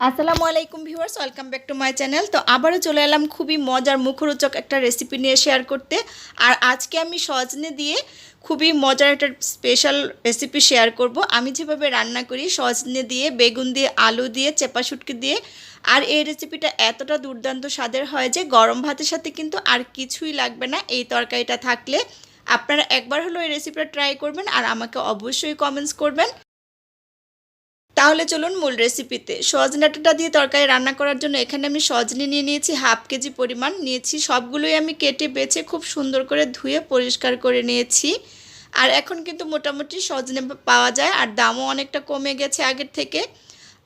আসসালামু আলাইকুম viewers, welcome back to my channel. তো আবারও চলে এলাম খুবই মজার মুখরোচক একটা রেসিপি নিয়ে শেয়ার করতে। আর আজকে আমি সজনে দিয়ে খুবই মজার একটা স্পেশাল রেসিপি শেয়ার করব। আমি যেভাবে রান্না করি সজনে দিয়ে, বেগুন দিয়ে, আলু দিয়ে, চেপা শুটকি দিয়ে। আর এই রেসিপিটা এতটা দুর্দান্ত স্বাদের হয় যে গরম ভাতের সাথে কিন্তু আর কিছুই লাগবে না এই তরকারিটা থাকলে। আপনারা একবার হলো এই রেসিপিটা ট্রাই করবেন আর আমাকে অবশ্যই কমেন্টস করবেন। তাহলে চলুন মূল রেসিপিতে। সজনে ডাঁটা দিয়ে তরকারি রান্না করার জন্য এখানে আমি সজনে নিয়ে নিয়েছি হাফ কেজি পরিমাণ নিয়েছি। সবগুলোই আমি কেটে বেছে খুব সুন্দর করে ধুয়ে পরিষ্কার করে নিয়েছি। আর এখন কিন্তু মোটামুটি সজনে পাওয়া যায় আর দামও অনেকটা কমে গেছে আগের থেকে।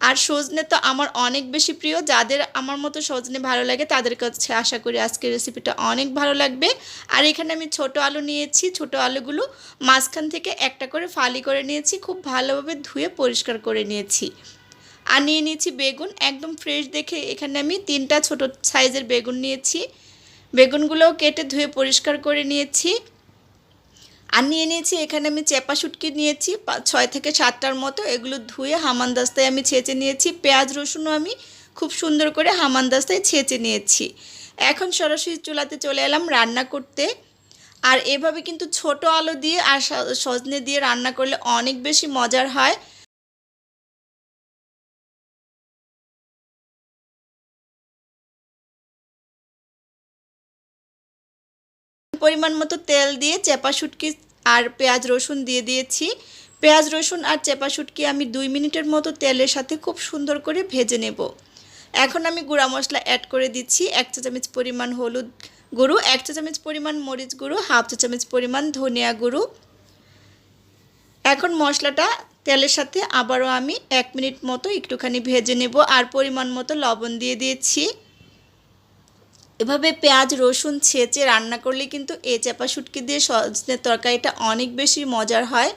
আর সজনে তো আমার অনেক বেশি প্রিয়। যাদের আমার মতো সজনে ভালো লাগে তাদের কাছে আশা করি আজকের রেসিপিটা অনেক ভালো লাগবে। আর এখানে আমি ছোট আলু নিয়েছি। ছোট আলুগুলো মাঝখান থেকে একটা করে ফালি করে নিয়েছি, খুব ভালোভাবে ধুয়ে পরিষ্কার করে নিয়েছি। আর নিয়ে নিয়েছি বেগুন, একদম ফ্রেশ দেখে এখানে আমি 3টা ছোট সাইজের বেগুন নিয়েছি। বেগুনগুলোও কেটে ধুয়ে পরিষ্কার করে নিয়েছি। আর নিয়ে নিয়েছি এখানে আমি চেপা শুটকি নিয়েছি 6 থেকে 7টার মতো। এগুলো ধুয়ে হামানদিস্তায় আমি ছেঁচে নিয়েছি। পেঁয়াজ রসুনও আমি খুব সুন্দর করে হামানদিস্তায় ছেঁচে নিয়েছি। এখন সরাসরি চুলাতে চলে এলাম রান্না করতে। আর এভাবে কিন্তু ছোট আলু দিয়ে আর সজনে দিয়ে রান্না করলে অনেক বেশি মজার হয়। পরিমাণ মতো তেল দিয়ে চেপা শুটকি আর পেঁয়াজ রসুন দিয়ে দিয়েছি। পেঁয়াজ রসুন আর চেপা শুটকি আমি 2 মিনিটের মতো তেলের সাথে খুব সুন্দর করে ভেজে নেব। এখন আমি গুঁড়া মশলা অ্যাড করে দিচ্ছি। 1 চা চামচ পরিমাণ হলুদ গুঁড়ো, 1 চা চামচ পরিমাণ মরিচ গুঁড়ো, হাফ চা চামচ পরিমাণ ধনিয়া গুঁড়ো। এখন মশলাটা তেলের সাথে আবারও আমি 1 মিনিট মতো একটুখানি ভেজে নেব। আর পরিমাণ মতো লবণ দিয়ে দিয়েছি। এভাবে পেঁয়াজ রসুন ছেঁচে রান্না করলে কিন্তু এই চেপা শুটকি দিয়ে সজনের তরকারিটা অনেক বেশি মজার হয়।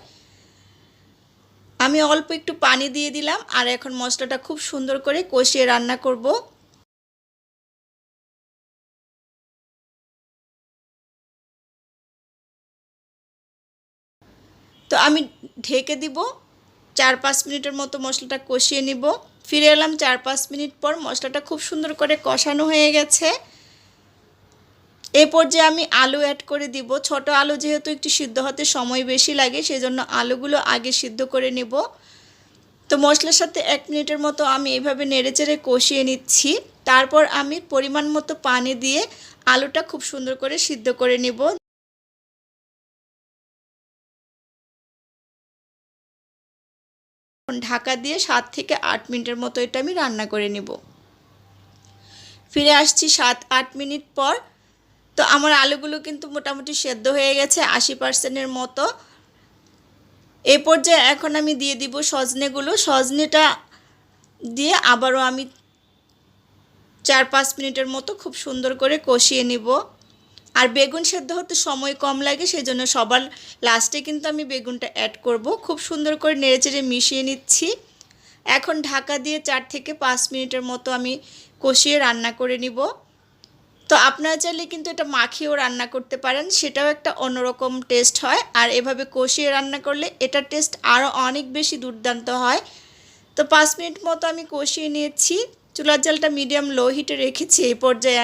আমি অল্প একটু পানি দিয়ে দিলাম আর এখন মশলাটা খুব সুন্দর করে কষিয়ে রান্না করব। তো আমি ঢেকে দিব। 4-5 মিনিটের মতো মশলাটা কষিয়ে নিব। ফিরে এলাম 4-5 মিনিট পর। মশলাটা খুব সুন্দর করে কষানো হয়ে গেছে। এই পর্যায়ে আমি আলু অ্যাড করে দিব। ছোট আলু যেহেতু একটু সিদ্ধ হতে সময় বেশি লাগে সেজন্য আলুগুলো আগে সিদ্ধ করে নিব। তো মশলার সাথে 1 মিনিটের মতো আমি এভাবে নেড়েচেড়ে কষিয়ে নিচ্ছি। তারপর আমি পরিমাণ মতো পানি দিয়ে আলুটা খুব সুন্দর করে সিদ্ধ করে নিব। ঢাকা দিয়ে 7 থেকে 8 মিনিটের মতো এটা আমি রান্না করে নিব। ফিরে আসছি 7-8 মিনিট পর। তো আমার আলুগুলো কিন্তু মোটামুটি সেদ্ধ হয়ে গেছে 80%-এর মতো। এই পর্যায়ে এখন আমি দিয়ে দিব সজনেগুলো। সজনেটা দিয়ে আবারও আমি 4-5 মিনিটের মতো খুব সুন্দর করে কষিয়ে নিব। আর বেগুন সেদ্ধ হতে সময় কম লাগে সেজন্য সবার লাস্টে কিন্তু আমি বেগুনটা অ্যাড করব। খুব সুন্দর করে নেড়েচেড়ে মিশিয়ে নিচ্ছি। এখন ঢাকা দিয়ে 4 থেকে 5 মিনিটের মতো আমি কষিয়ে রান্না করে নিব। তো আপনারা চাইলে কিন্তু এটা মাখিয়েও রান্না করতে পারেন, সেটাও একটা অন্যরকম টেস্ট হয়। আর এভাবে কষিয়ে রান্না করলে এটার টেস্ট আরও অনেক বেশি দুর্দান্ত হয়। তো 5 মিনিট মতো আমি কষিয়ে নিয়েছি। চুলার জালটা মিডিয়াম লো হিটে রেখেছি। এই পর্যায়ে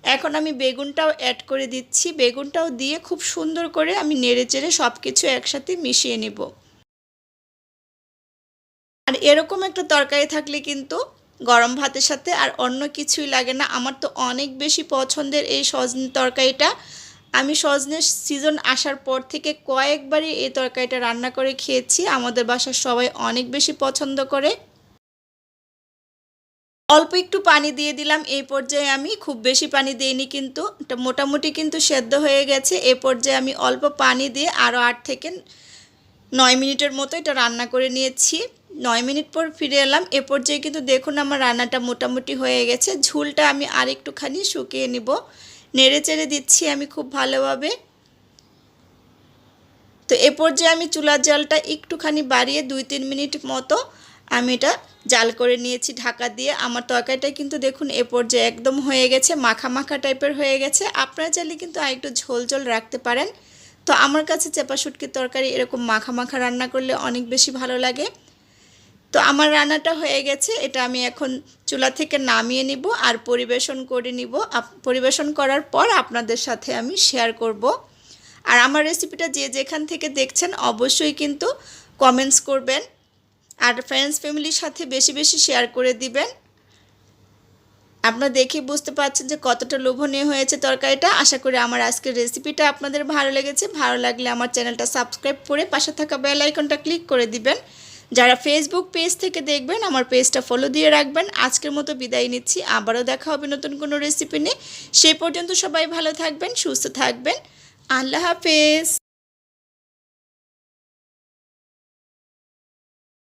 এখন আমি বেগুনটাও অ্যাড করে দিচ্ছি। বেগুনটাও দিয়ে খুব সুন্দর করে আমি নেড়েচেড়ে সব কিছু একসাথে মিশিয়ে নেব। আর এরকম একটা তরকারি থাকলে কিন্তু গরম ভাতের সাথে আর অন্য কিছুই লাগে না। আমার তো অনেক বেশি পছন্দের এই সজনে তরকারিটা। আমি সজনের সিজন আসার পর থেকে কয়েকবারই এই তরকারিটা রান্না করে খেয়েছি। আমাদের বাসার সবাই অনেক বেশি পছন্দ করে। অল্প একটু পানি দিয়ে দিলাম। এই পর্যায়ে আমি খুব বেশি পানি দিইনি, কিন্তু এটা মোটামুটি কিন্তু সেদ্ধ হয়ে গেছে। এই পর্যায়ে আমি অল্প পানি দিয়ে আরও 8 থেকে 9 মিনিটের মতো এটা রান্না করে নিয়েছি। 9 মিনিট পর ফিরে এলাম। এ পর্যায়ে কিন্তু দেখুন আমার রান্নাটা মোটামুটি হয়ে গেছে। ঝোলটা আমি আর একটুখানি শুকিয়ে নিব। নেড়ে চেড়ে দিচ্ছি আমি খুব ভালোভাবে। তো এ পর্যায়ে আমি চুলার জালটা একটুখানি বাড়িয়ে 2-3 মিনিট মতো আমি এটা জাল করে নিয়েছি ঢাকা দিয়ে। আমার তরকারিটা কিন্তু দেখুন এ পর্যায়ে একদম হয়ে গেছে, মাখা মাখা টাইপের হয়ে গেছে। আপনারা চাইলে কিন্তু আরেকটু ঝোল ঝোল রাখতে পারেন। তো আমার কাছে চেপা শুটকির তরকারি এরকম মাখা মাখা রান্না করলে অনেক বেশি ভালো লাগে। তো তো আমার রান্নাটা হয়ে গেছে, এটা আমি এখন চুলা থেকে নামিয়ে নিব আর পরিবেশন করে নিব। পরিবেশন করার পর আপনাদের সাথে আমি শেয়ার করব। আর আমার রেসিপিটা যে যেখান থেকে দেখছেন অবশ্যই কিন্তু কমেন্টস করবেন আর ফ্রেন্ডস ফ্যামিলির সাথে বেশি বেশি শেয়ার করে দিবেন। আপনারা দেখে বুঝতে পারছেন যে কতটা লোভনীয় হয়েছে তরকারিটা। আশা করি আমার আজকের রেসিপিটা আপনাদের ভালো লেগেছে। ভালো লাগলে আমার চ্যানেলটা সাবস্ক্রাইব করে পাশে থাকা বেল আইকনটা ক্লিক করে দিবেন। যারা ফেসবুক পেজ থেকে দেখবেন আমার পেজটা ফলো দিয়ে রাখবেন। আজকের মতো বিদায় নিচ্ছি, আবারও দেখা হবে নতুন কোনো রেসিপি নিয়ে। সেই পর্যন্ত সবাই ভালো থাকবেন, সুস্থ থাকবেন। আল্লাহ হাফেজ।